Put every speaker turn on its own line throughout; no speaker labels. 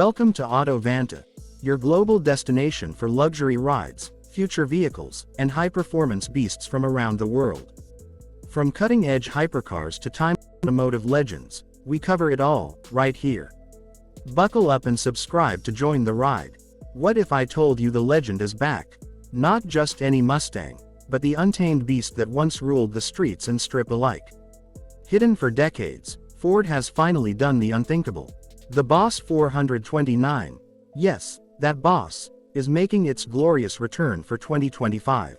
Welcome to AutoVanta, your global destination for luxury rides, future vehicles, and high-performance beasts from around the world. From cutting-edge hypercars to time-automotive legends, we cover it all, right here. Buckle up and subscribe to join the ride. What if I told you the legend is back? Not just any Mustang, but the untamed beast that once ruled the streets and strip alike. Hidden for decades, Ford has finally done the unthinkable. The Boss 429, yes, that Boss, is making its glorious return for 2025.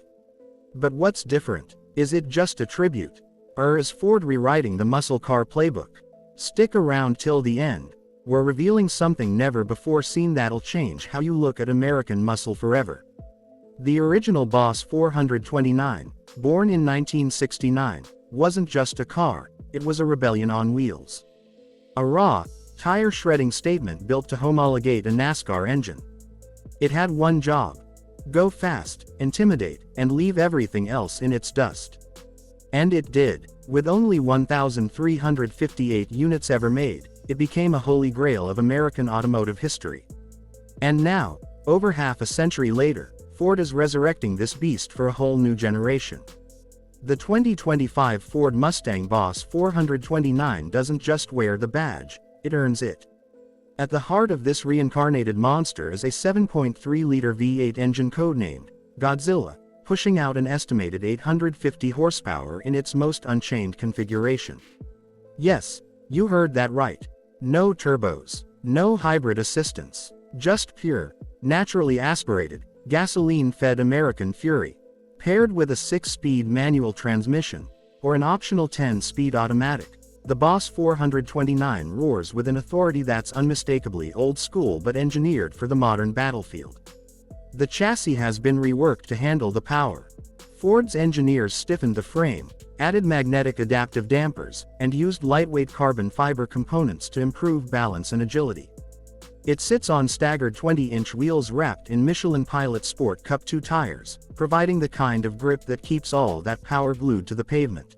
But what's different? Is it just a tribute? Or is Ford rewriting the muscle car playbook? Stick around till the end. We're revealing something never before seen that'll change how you look at American muscle forever. The original Boss 429, born in 1969, wasn't just a car, it was a rebellion on wheels. A raw, tire-shredding statement built to homologate a NASCAR engine. It had one job: go fast, intimidate, and leave everything else in its dust. And it did. With only 1,358 units ever made, it became a holy grail of American automotive history. And now, over half a century later, Ford is resurrecting this beast for a whole new generation. The 2025 Ford Mustang Boss 429 doesn't just wear the badge, it earns it. At the heart of this reincarnated monster is a 7.3-liter V8 engine codenamed Godzilla, pushing out an estimated 850 horsepower in its most unchained configuration. Yes, you heard that right. No turbos, no hybrid assistance, just pure, naturally aspirated, gasoline-fed American fury, paired with a 6-speed manual transmission, or an optional 10-speed automatic. The Boss 429 roars with an authority that's unmistakably old school but engineered for the modern battlefield. The chassis has been reworked to handle the power. Ford's engineers stiffened the frame, added magnetic adaptive dampers, and used lightweight carbon fiber components to improve balance and agility. It sits on staggered 20-inch wheels wrapped in Michelin Pilot Sport Cup 2 tires, providing the kind of grip that keeps all that power glued to the pavement.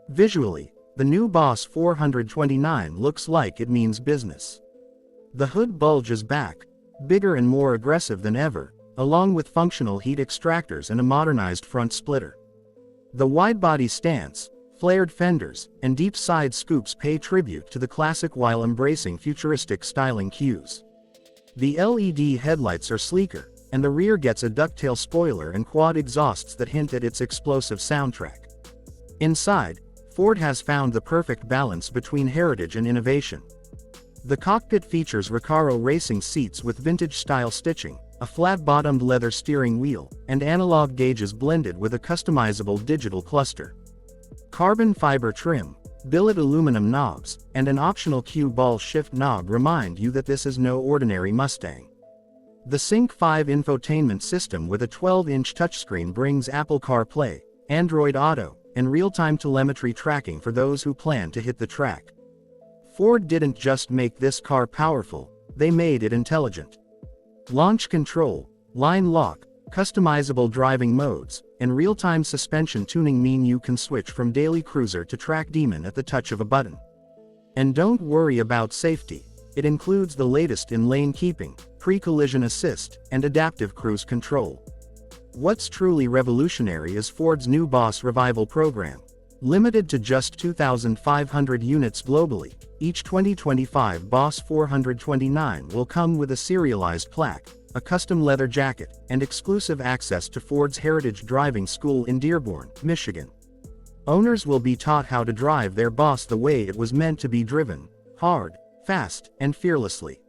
Visually, the new Boss 429 looks like it means business. The hood bulges back, bigger and more aggressive than ever, along with functional heat extractors and a modernized front splitter. The wide-body stance, flared fenders, and deep side scoops pay tribute to the classic while embracing futuristic styling cues. The LED headlights are sleeker, and the rear gets a ducktail spoiler and quad exhausts that hint at its explosive soundtrack. Inside, Ford has found the perfect balance between heritage and innovation. The cockpit features Recaro racing seats with vintage-style stitching, a flat-bottomed leather steering wheel, and analog gauges blended with a customizable digital cluster. Carbon fiber trim, billet aluminum knobs, and an optional cue ball shift knob remind you that this is no ordinary Mustang. The Sync 5 infotainment system with a 12-inch touchscreen brings Apple CarPlay, Android Auto, and real-time telemetry tracking for those who plan to hit the track. Ford didn't just make this car powerful, they made it intelligent. Launch control, line lock, customizable driving modes, and real-time suspension tuning mean you can switch from daily cruiser to track demon at the touch of a button. And don't worry about safety, it includes the latest in lane keeping, pre-collision assist, and adaptive cruise control. What's truly revolutionary is Ford's new Boss Revival program. Limited to just 2,500 units globally, each 2025 Boss 429 will come with a serialized plaque, a custom leather jacket, and exclusive access to Ford's Heritage Driving School in Dearborn, Michigan. Owners will be taught how to drive their Boss the way it was meant to be driven: hard, fast, and fearlessly.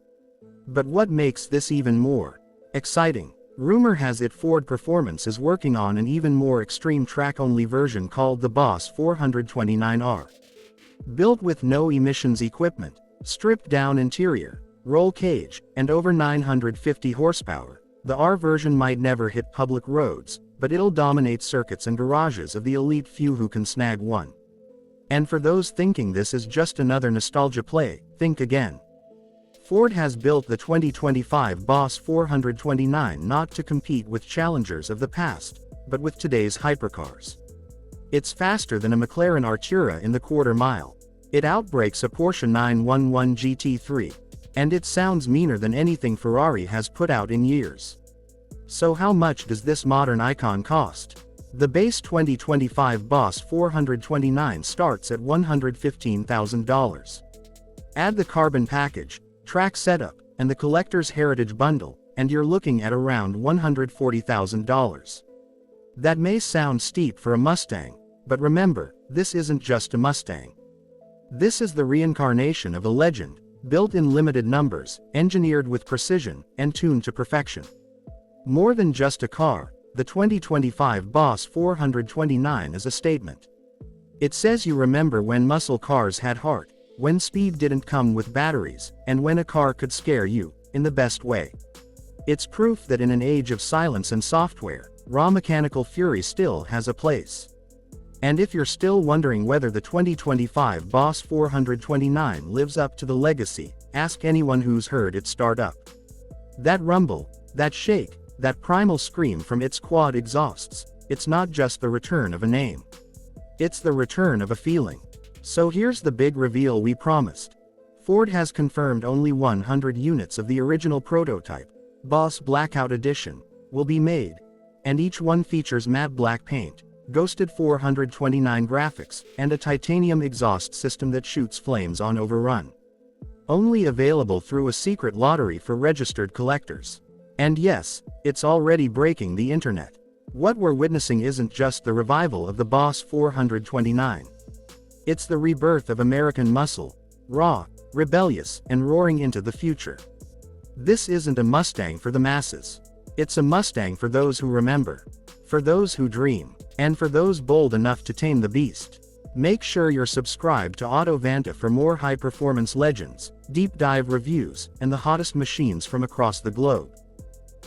But what makes this even more exciting? Rumor has it Ford Performance is working on an even more extreme track-only version called the Boss 429R. Built with no emissions equipment, stripped-down interior, roll cage, and over 950 horsepower, the R version might never hit public roads, but it'll dominate circuits and garages of the elite few who can snag one. And for those thinking this is just another nostalgia play, think again. Ford has built the 2025 Boss 429 not to compete with challengers of the past, but with today's hypercars. It's faster than a McLaren Artura in the quarter mile. It outbrakes a Porsche 911 GT3. And it sounds meaner than anything Ferrari has put out in years. So how much does this modern icon cost? The base 2025 Boss 429 starts at $115,000. Add the carbon package, track setup, and the collector's heritage bundle, and you're looking at around $140,000. That may sound steep for a Mustang, but remember, this isn't just a Mustang. This is the reincarnation of a legend, built in limited numbers, engineered with precision, and tuned to perfection. More than just a car, the 2025 Boss 429 is a statement. It says you remember when muscle cars had heart, when speed didn't come with batteries, and when a car could scare you, in the best way. It's proof that in an age of silence and software, raw mechanical fury still has a place. And if you're still wondering whether the 2025 Boss 429 lives up to the legacy, ask anyone who's heard it start up. That rumble, that shake, that primal scream from its quad exhausts, it's not just the return of a name. It's the return of a feeling. So here's the big reveal we promised. Ford has confirmed only 100 units of the original prototype, Boss Blackout Edition, will be made. And each one features matte black paint, ghosted 429 graphics, and a titanium exhaust system that shoots flames on overrun. Only available through a secret lottery for registered collectors. And yes, it's already breaking the internet. What we're witnessing isn't just the revival of the Boss 429. It's the rebirth of American muscle, raw, rebellious, and roaring into the future. This isn't a Mustang for the masses. It's a Mustang for those who remember, for those who dream, and for those bold enough to tame the beast. Make sure you're subscribed to AutoVanta for more high-performance legends, deep dive reviews, and the hottest machines from across the globe.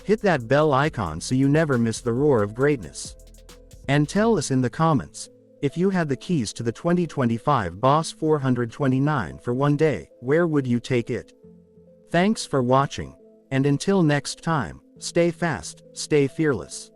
Hit that bell icon so you never miss the roar of greatness. And tell us in the comments, if you had the keys to the 2025 Boss 429 for one day, where would you take it? Thanks for watching, and until next time, stay fast, stay fearless.